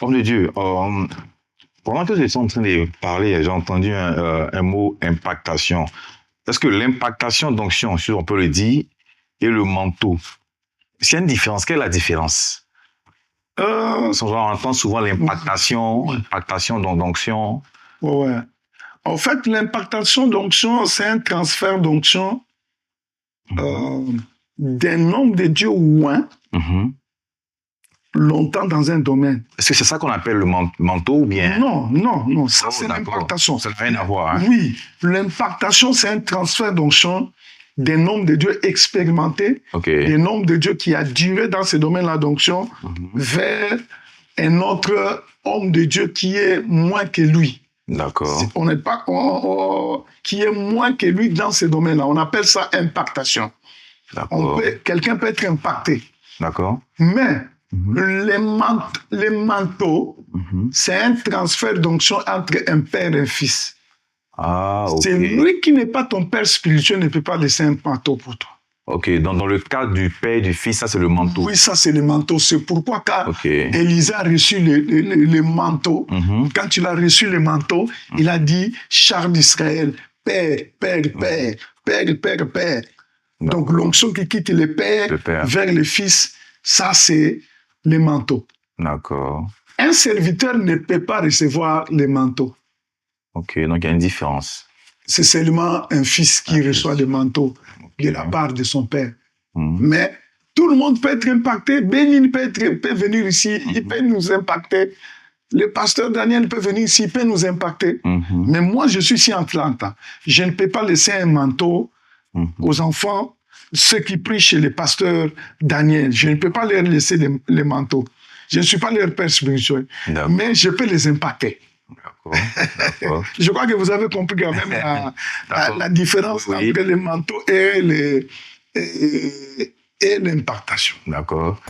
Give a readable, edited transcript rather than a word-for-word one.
Homme de Dieu, pendant que j'étais en train de parler, j'ai entendu un mot impactation. Est-ce que l'impactation d'onction, si on peut le dire, et le manteau, c'est une différence? Quelle est la différence? On entend souvent l'impactation, d'onction. Ouais. En fait, l'impactation d'onction, c'est un transfert d'onction d'un homme de Dieu oint longtemps dans un domaine. Est-ce que c'est ça qu'on appelle le manteau ou bien? Non. Ça, c'est l'impactation. Ça n'a rien à voir. Hein? Oui, l'impactation, c'est un transfert d'onction d'un homme de Dieu expérimenté, d'un homme de Dieu qui a duré dans ce domaine-là d'onction, vers un autre homme de Dieu qui est moins que lui. D'accord. On n'est pas qui est moins que lui dans ce domaine-là. On appelle ça impactation. Quelqu'un peut être impacté. D'accord. Mais les manteaux, c'est un transfert d'onction entre un père et un fils. Ah, ok. C'est lui qui n'est pas ton père spirituel ne peut pas laisser un manteau pour toi. Ok, donc dans le cas du père et du fils, ça c'est le manteau. Oui, ça c'est le manteau. C'est pourquoi quand Élisée a reçu le manteau, quand il a reçu le manteau, il a dit, char d'Israël, père. Donc l'onction qui quitte le père vers le fils, ça c'est le manteau. D'accord. Un serviteur ne peut pas recevoir le manteau. Ok, donc il y a une différence. C'est seulement un fils qui reçoit le manteau de la part de son père. Mais tout le monde peut être impacté. Bénin peut venir ici, il peut nous impacter. Le pasteur Daniel peut venir ici, il peut nous impacter. Mais moi, je suis ici en Atlanta. Je ne peux pas laisser un manteau aux enfants, ceux qui prient chez le pasteur Daniel. Je ne peux pas leur laisser les manteaux. Je ne suis pas leur père spirituel. Mais je peux les impacter. D'accord. Je crois que vous avez compris quand même la différence entre les manteaux et l'impactation. D'accord.